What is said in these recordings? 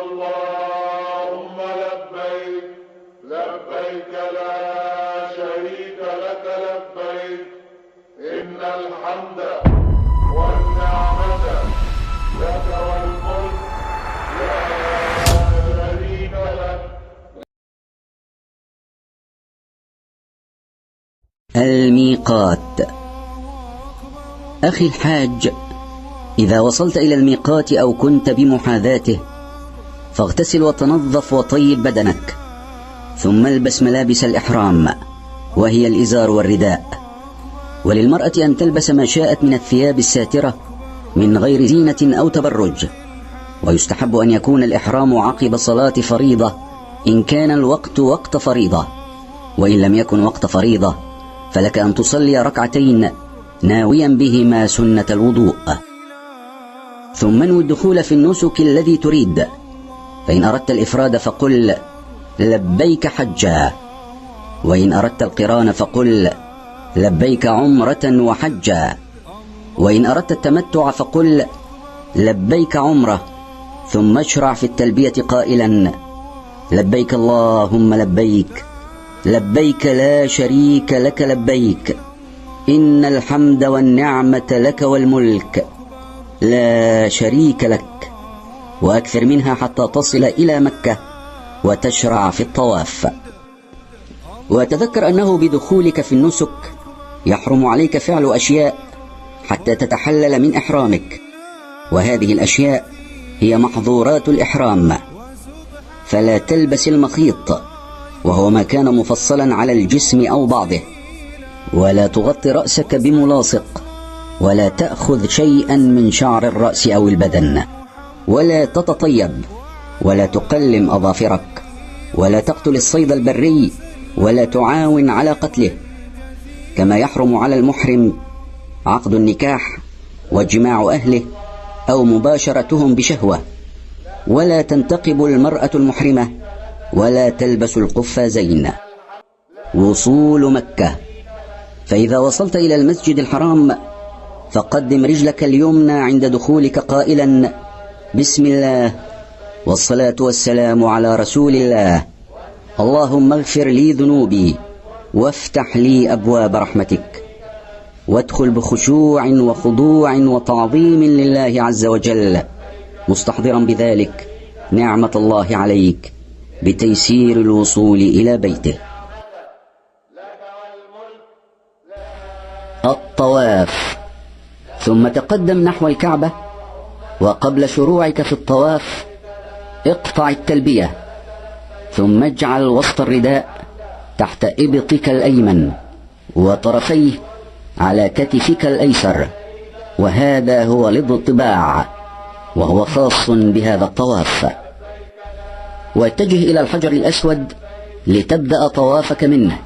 اللهم لبيك لبيك لا شريك لك لبيك إن الحمد والنعمة لك والملك لا شريك لك. الميقات. أخي الحاج، إذا وصلت إلى الميقات أو كنت بمحاذاته فاغتسل وتنظف وطيب بدنك، ثم البس ملابس الإحرام وهي الإزار والرداء. وللمرأة أن تلبس ما شاءت من الثياب الساترة من غير زينة أو تبرج. ويستحب أن يكون الإحرام عقب صلاة فريضة إن كان الوقت وقت فريضة، وإن لم يكن وقت فريضة فلك أن تصلي ركعتين ناويا بهما سنة الوضوء. ثم انوي الدخول في النسك الذي تريد، فإن أردت الإفراد فقل لبيك حجا، وإن أردت القران فقل لبيك عمرة وحجا، وإن أردت التمتع فقل لبيك عمرة، ثم اشرع في التلبية قائلا لبيك اللهم لبيك لبيك لا شريك لك لبيك إن الحمد والنعمة لك والملك لا شريك لك، وأكثر منها حتى تصل إلى مكة وتشرع في الطواف. وتذكر أنه بدخولك في النسك يحرم عليك فعل أشياء حتى تتحلل من إحرامك، وهذه الأشياء هي محظورات الإحرام. فلا تلبس المخيط وهو ما كان مفصلا على الجسم أو بعضه، ولا تغطي رأسك بملاصق، ولا تأخذ شيئا من شعر الرأس أو البدن، ولا تتطيب، ولا تقلم أظافرك، ولا تقتل الصيد البري، ولا تعاون على قتله. كما يحرم على المحرم عقد النكاح وجماع أهله أو مباشرتهم بشهوة. ولا تنتقب المرأة المحرمة، ولا تلبس القفازين. وصول مكة. فإذا وصلت إلى المسجد الحرام فقدم رجلك اليمنى عند دخولك قائلا بسم الله والصلاة والسلام على رسول الله، اللهم اغفر لي ذنوبي وافتح لي أبواب رحمتك. وادخل بخشوع وخضوع وتعظيم لله عز وجل، مستحضرا بذلك نعمة الله عليك بتيسير الوصول إلى بيته. الطواف. ثم تقدم نحو الكعبة، وقبل شروعك في الطواف اقطع التلبية، ثم اجعل وسط الرداء تحت إبطك الأيمن وطرفيه على كتفك الأيسر، وهذا هو الاضطباع، وهو خاص بهذا الطواف. واتجه إلى الحجر الأسود لتبدأ طوافك منه،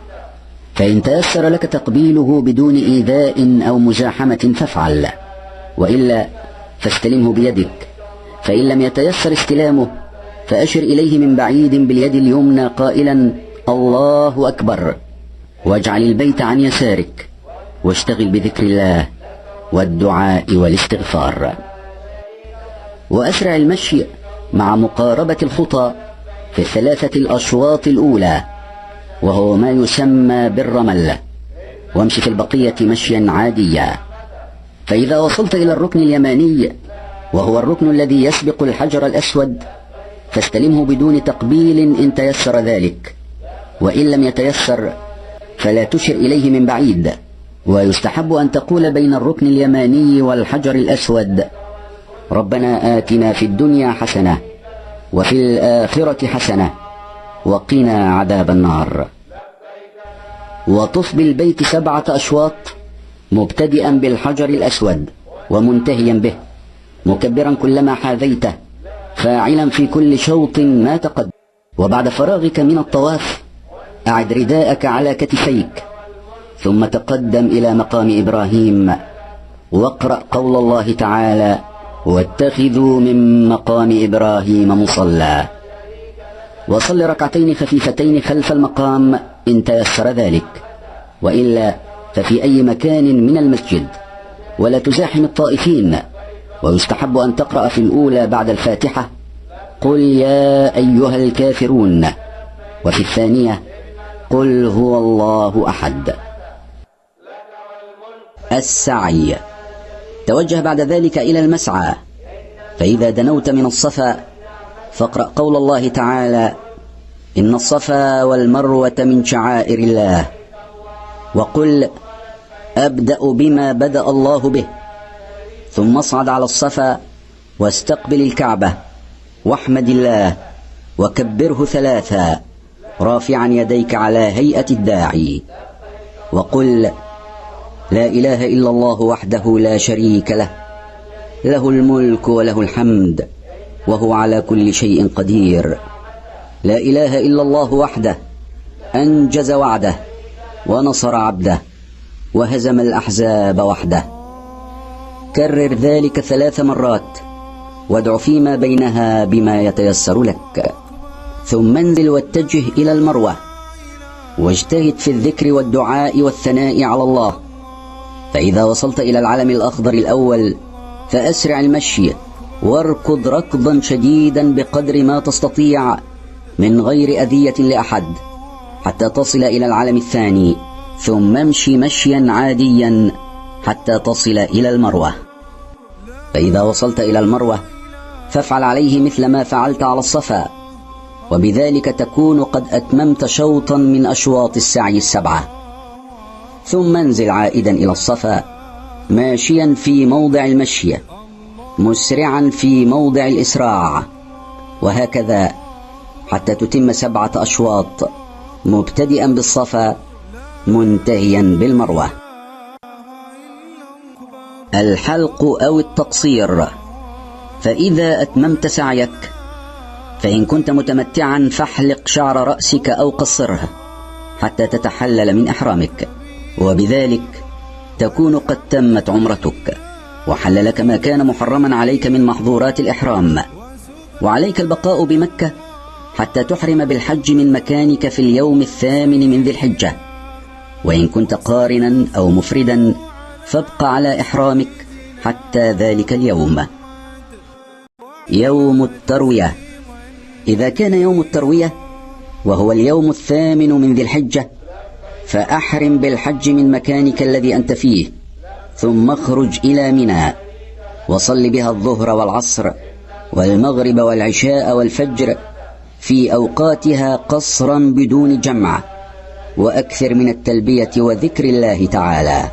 فإن تيسر لك تقبيله بدون إيذاء أو مزاحمة فافعل، وإلا فاستلمه بيدك. فإن لم يتيسر استلامه فأشر إليه من بعيد باليد اليمنى قائلا الله أكبر، واجعل البيت عن يسارك، واشتغل بذكر الله والدعاء والاستغفار. وأسرع المشي مع مقاربة الخطى في الثلاثة الأشواط الأولى، وهو ما يسمى بالرمل، وامشي في البقية مشيا عاديا. فإذا وصلت إلى الركن اليماني وهو الركن الذي يسبق الحجر الأسود فاستلمه بدون تقبيل إن تيسر ذلك، وإن لم يتيسر فلا تشر إليه من بعيد. ويستحب أن تقول بين الركن اليماني والحجر الأسود ربنا آتنا في الدنيا حسنة وفي الآخرة حسنة وقنا عذاب النار. وطف بالبيت 7 أشواط مبتدئا بالحجر الأسود ومنتهيا به، مكبرا كلما حاذيته، فاعلا في كل شوط ما تقدم. وبعد فراغك من الطواف أعد رداءك على كتفيك، ثم تقدم إلى مقام إبراهيم واقرأ قول الله تعالى واتخذوا من مقام إبراهيم مصلى، وصل ركعتين خفيفتين خلف المقام إن تيسر ذلك، وإلا ففي أي مكان من المسجد، ولا تزاحم الطائفين. ويستحب أن تقرأ في الأولى بعد الفاتحة قل يا أيها الكافرون، وفي الثانية قل هو الله أحد. السعي. توجه بعد ذلك إلى المسعى، فإذا دنوت من الصفا فاقرأ قول الله تعالى: إن الصفا والمروة من شعائر الله، وقل: أبدأ بما بدأ الله به، ثم اصعد على الصفا واستقبل الكعبة واحمد الله وكبره 3 رافعا يديك على هيئة الداعي، وقل: لا إله إلا الله وحده لا شريك له، له الملك وله الحمد وهو على كل شيء قدير، لا إله إلا الله وحده أنجز وعده ونصر عبده وهزم الأحزاب وحده. كرر ذلك 3 مرات، وادع فيما بينها بما يتيسر لك، ثم انزل واتجه إلى المروة، واجتهد في الذكر والدعاء والثناء على الله. فإذا وصلت إلى العلم الأخضر الأول فأسرع المشي، واركض ركضا شديدا بقدر ما تستطيع من غير أذية لأحد حتى تصل إلى العلم الثاني، ثم امشي مشيا عاديا حتى تصل إلى المروة. فإذا وصلت إلى المروة فافعل عليه مثل ما فعلت على الصفا، وبذلك تكون قد أتممت شوطا من أشواط السعي 7. ثم انزل عائدا إلى الصفا، ماشيا في موضع المشي، مسرعا في موضع الإسراع، وهكذا حتى تتم 7 أشواط، مبتدئا بالصفا منتهيا بالمروة. الحلق أو التقصير. فإذا أتممت سعيك، فإن كنت متمتعا فاحلق شعر رأسك أو قصره حتى تتحلل من إحرامك، وبذلك تكون قد تمت عمرتك، وحل لك ما كان محرما عليك من محظورات الإحرام. وعليك البقاء بمكة حتى تحرم بالحج من مكانك في اليوم 8 من ذي الحجة. وإن كنت قارنا أو مفردا فابق على إحرامك حتى ذلك اليوم. يوم التروية. إذا كان يوم التروية وهو اليوم 8 من ذي الحجة فأحرم بالحج من مكانك الذي أنت فيه، ثم اخرج إلى منى، وصل بها الظهر والعصر والمغرب والعشاء والفجر في أوقاتها قصرا بدون جمع، وأكثر من التلبية وذكر الله تعالى.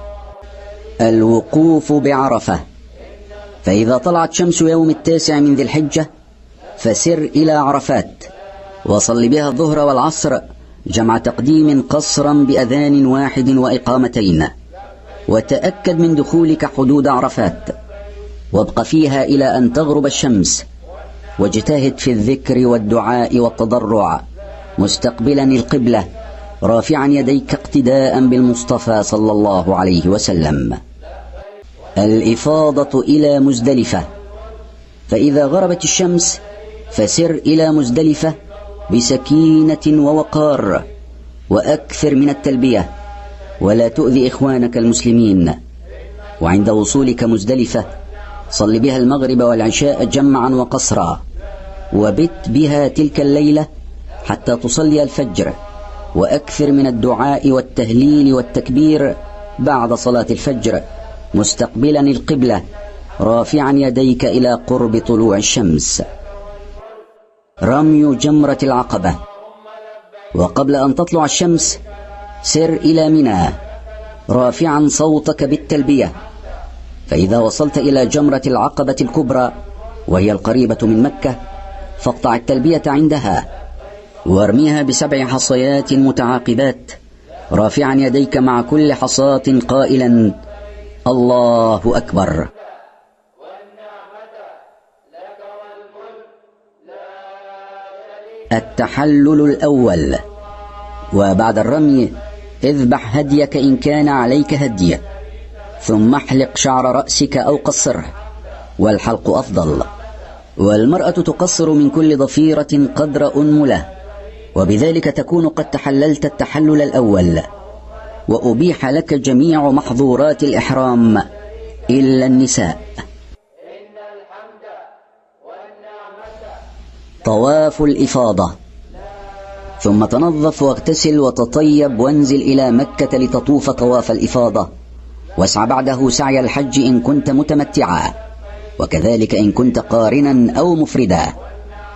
الوقوف بعرفة. فإذا طلعت شمس يوم 9 من ذي الحجة فسر إلى عرفات، وصل بها الظهر والعصر جمع تقديم قصرا بأذان واحد وإقامتين، وتأكد من دخولك حدود عرفات، وابق فيها إلى أن تغرب الشمس، واجتهد في الذكر والدعاء والتضرع مستقبلا القبلة رافعا يديك اقتداء بالمصطفى صلى الله عليه وسلم. الإفاضة إلى مزدلفة. فإذا غربت الشمس فسر إلى مزدلفة بسكينة ووقار، وأكثر من التلبية، ولا تؤذي إخوانك المسلمين. وعند وصولك مزدلفة صل بها المغرب والعشاء جمعا وقصرا، وبت بها تلك الليلة حتى تصلي الفجر، وأكثر من الدعاء والتهليل والتكبير بعد صلاة الفجر مستقبلا القبلة رافعا يديك إلى قرب طلوع الشمس. رمي جمرة العقبة. وقبل أن تطلع الشمس سر إلى منى رافعا صوتك بالتلبية. فإذا وصلت إلى جمرة العقبة الكبرى وهي القريبة من مكة فاقطع التلبية عندها، وارميها ب7 حصيات متعاقبات رافعا يديك مع كل حصاة قائلا: الله أكبر. التحلل الأول. وبعد الرمي اذبح هديك إن كان عليك هدي، ثم احلق شعر رأسك أو قصره، والحلق أفضل. والمرأة تقصر من كل ضفيرة قدر أنملة، وبذلك تكون قد تحللت التحلل الأول، وأبيح لك جميع محظورات الإحرام إلا النساء. طواف الإفاضة. ثم تنظف واغتسل وتطيب وانزل إلى مكة لتطوف طواف الإفاضة، واسع بعده سعي الحج إن كنت متمتعا، وكذلك إن كنت قارنا أو مفردا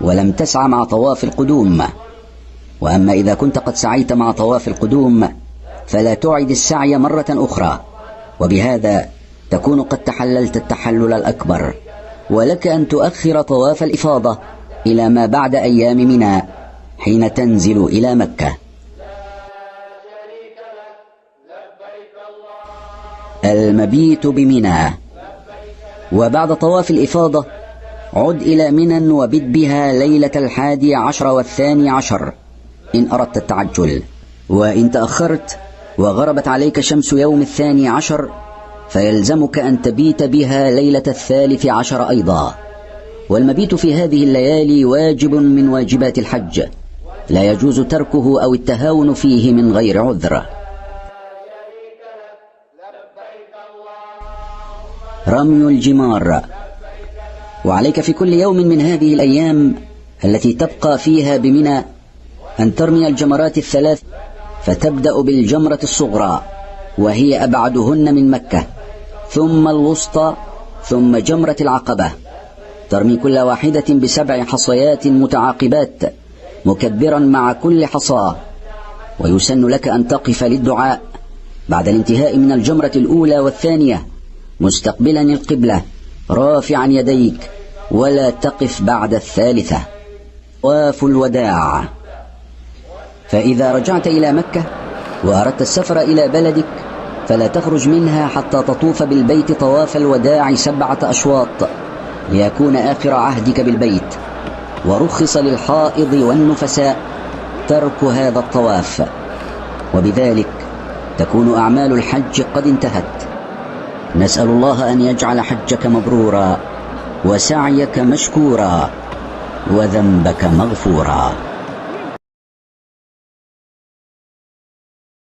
ولم تسع مع طواف القدوم. وأما إذا كنت قد سعيت مع طواف القدوم فلا تعد السعي مرة أخرى، وبهذا تكون قد تحللت التحلل الأكبر، ولك أن تؤخر طواف الإفاضة إلى ما بعد أيام منى حين تنزل إلى مكة. المبيت بمنى. وبعد طواف الإفاضة عد إلى منى وبت بها ليلة 11 و12 إن أردت التعجل، وإن تأخرت وغربت عليك شمس يوم 12 فيلزمك أن تبيت بها ليلة 13 أيضا. والمبيت في هذه الليالي واجب من واجبات الحج، لا يجوز تركه أو التهاون فيه من غير عذر. رمي الجمار. وعليك في كل يوم من هذه الأيام التي تبقى فيها بمنى أن ترمي الجمرات الثلاث، فتبدأ بالجمرة الصغرى وهي أبعدهن من مكة، ثم الوسطى، ثم جمرة العقبة. ترمي كل واحدة ب7 حصيات متعاقبات مكبرا مع كل حصاة، ويسن لك أن تقف للدعاء بعد الانتهاء من الجمرة الأولى والثانية مستقبلا القبلة رافعا يديك، ولا تقف بعد الثالثة. طواف الوداع. فإذا رجعت إلى مكة وأردت السفر إلى بلدك فلا تخرج منها حتى تطوف بالبيت طواف الوداع 7 أشواط ليكون آخر عهدك بالبيت. ورخص للحائض والنفساء ترك هذا الطواف، وبذلك تكون أعمال الحج قد انتهت. نسأل الله أن يجعل حجك مبرورا وسعيك مشكورا وذنبك مغفورا.